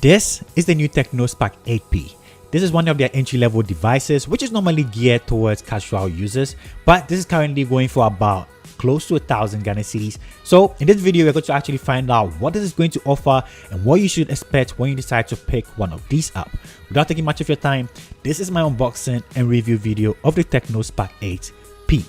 This is the new TECNO Spark 8P. This is one of their entry-level devices, which is normally geared towards casual users, but this is currently going for about close to 1,000 Ghana cedis. So in this video, we're going to actually find out what this is going to offer and what you should expect when you decide to pick one of these up. Without taking much of your time, this is my unboxing and review video of the TECNO Spark 8P.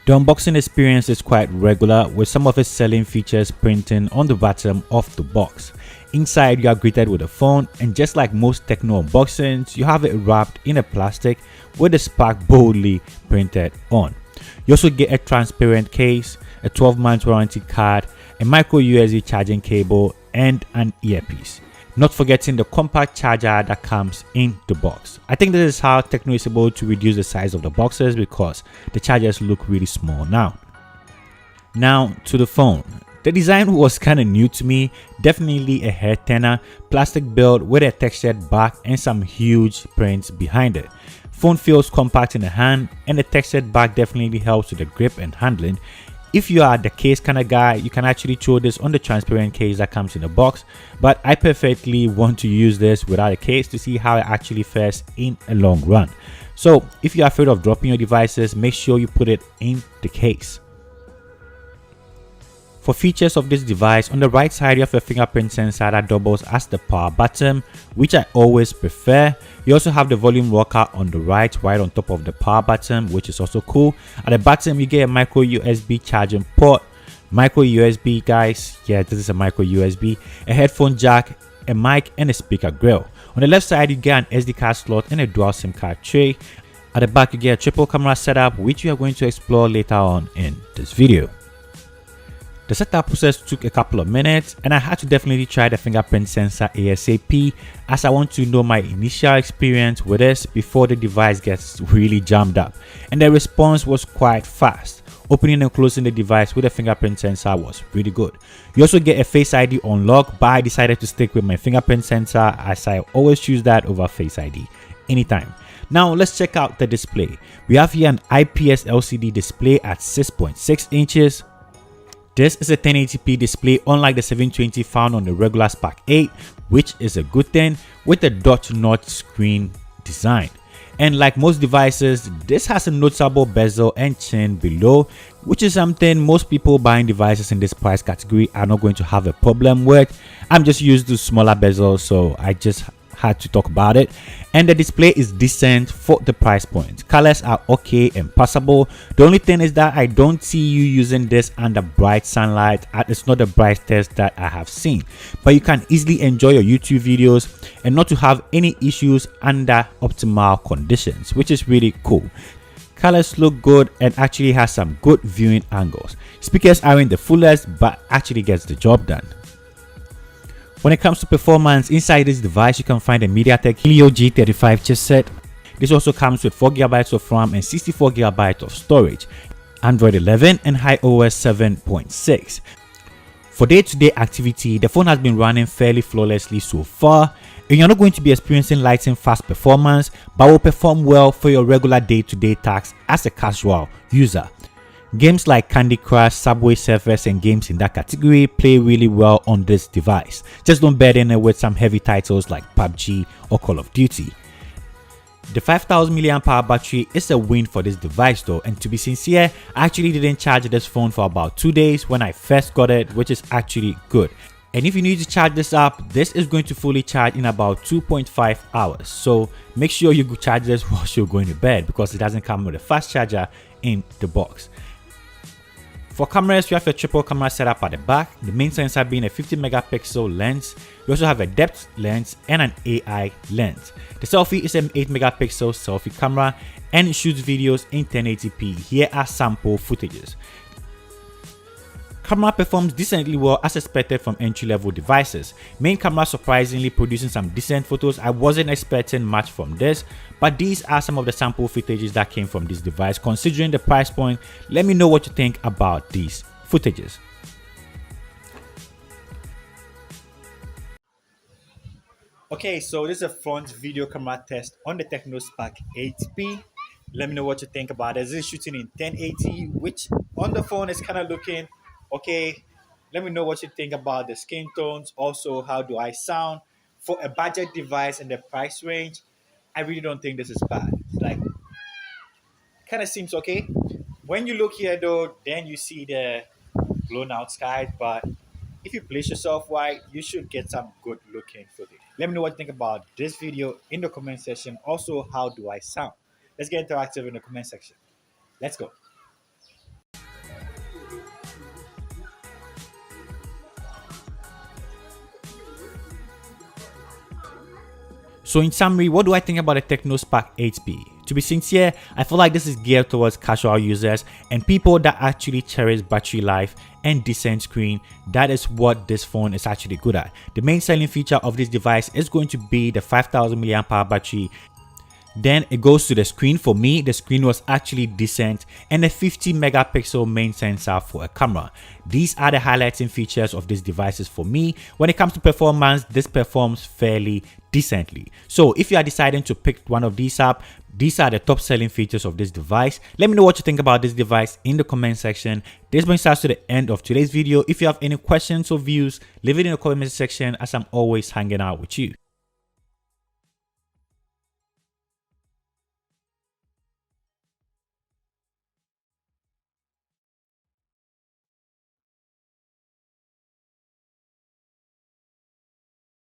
The unboxing experience is quite regular, with some of its selling features printing on the bottom of the box. Inside, you are greeted with a phone, and just like most TECNO unboxings, you have it wrapped in a plastic with the Spark boldly printed on. You also get a transparent case, a 12-month warranty card, a micro USB charging cable, and an earpiece. Not forgetting the compact charger that comes in the box. I think this is how TECNO is able to reduce the size of the boxes because the chargers look really small now. Now to the phone. The design was kind of new to me, definitely a head turner, plastic build with a textured back and some huge prints behind it. Phone feels compact in the hand, and the textured back definitely helps with the grip and handling. If you are the case kind of guy, you can actually throw this on the transparent case that comes in the box, but I perfectly want to use this without a case to see how it actually fares in a long run. So if you're afraid of dropping your devices, make sure you put it in the case. For features of this device, on the right side you have a fingerprint sensor that doubles as the power button, which I always prefer. You also have the volume rocker on the right on top of the power button, which is also cool. At the bottom you get a micro USB charging port, micro USB guys, yeah, this is a micro USB, a headphone jack, a mic, and a speaker grill. On the left side you get an SD card slot and a dual SIM card tray. At the back you get a triple camera setup, which we are going to explore later on in this video. The setup process took a couple of minutes, and I had to definitely try the fingerprint sensor ASAP, as I want to know my initial experience with this before the device gets really jammed up, and the response was quite fast. Opening and closing the device with a fingerprint sensor was really good. You also get a Face ID unlock, but I decided to stick with my fingerprint sensor as I always choose that over Face ID anytime. Now let's check out the display. We have here an IPS LCD display at 6.6 inches. This is a 1080p display, unlike the 720 found on the regular Spark 8, which is a good thing, with the dot-notch screen design. And like most devices, this has a noticeable bezel and chin below, which is something most people buying devices in this price category are not going to have a problem with. I'm just used to smaller bezels, so I just had to talk about it. And the display is decent for the price point. Colors are okay and passable. The only thing is that I don't see you using this under bright sunlight, and it's not the brightest that I have seen, but you can easily enjoy your YouTube videos and not to have any issues under optimal conditions, which is really cool. Colors look good and actually has some good viewing angles. Speakers aren't the fullest, but actually gets the job done. When it comes to performance, inside this device you can find a MediaTek Helio G35 chipset. This also comes with 4GB of RAM and 64GB of storage, Android 11 and iOS 7.6. For day-to-day activity, the phone has been running fairly flawlessly so far, and you're not going to be experiencing lightning fast performance, but will perform well for your regular day-to-day tasks as a casual user. Games like Candy Crush, Subway Surfers, and games in that category play really well on this device. Just don't burden it with some heavy titles like PUBG or Call of Duty. The 5000 mAh battery is a win for this device though, and to be sincere, I actually didn't charge this phone for about 2 days when I first got it, which is actually good. And if you need to charge this up, this is going to fully charge in about 2.5 hours. So make sure you charge this while you're going to bed, because it doesn't come with a fast charger in the box. For cameras, you have a triple camera setup at the back, the main sensor being a 50 megapixel lens. You also have a depth lens and an AI lens. The selfie is an 8 megapixel selfie camera and it shoots videos in 1080p. Here are sample footages. Camera performs decently well as expected from entry-level devices. Main camera surprisingly producing some decent photos. I wasn't expecting much from this, but these are some of the sample footages that came from this device. Considering the price point, let me know what you think about these footages. Okay, so this is a front video camera test on the TECNO Spark 8P. Let me know what you think about it. This is shooting in 1080, which on the phone is kind of looking Okay, let me know what you think about the skin tones. Also, how do I sound for a budget device in the price range? I really don't think this is bad. Like, kind of seems okay. When you look here though, then you see the blown out skies. But if you place yourself right, you should get some good looking footage. Let me know what you think about this video in the comment section. Also, how do I sound? Let's get interactive in the comment section. Let's go. So in summary, what do I think about the TECNO Spark 8B? To be sincere, I feel like this is geared towards casual users and people that actually cherish battery life and decent screen. That is what this phone is actually good at. The main selling feature of this device is going to be the 5000 mAh battery. Then it goes to the screen. For me, the screen was actually decent and a 50 megapixel main sensor for a camera. These are the highlighting features of these devices for me. When it comes to performance, this performs fairly decently. So if you are deciding to pick one of these up, these are the top selling features of this device. Let me know what you think about this device in the comment section. This brings us to the end of today's video. If you have any questions or views, leave it in the comment section as I'm always hanging out with you.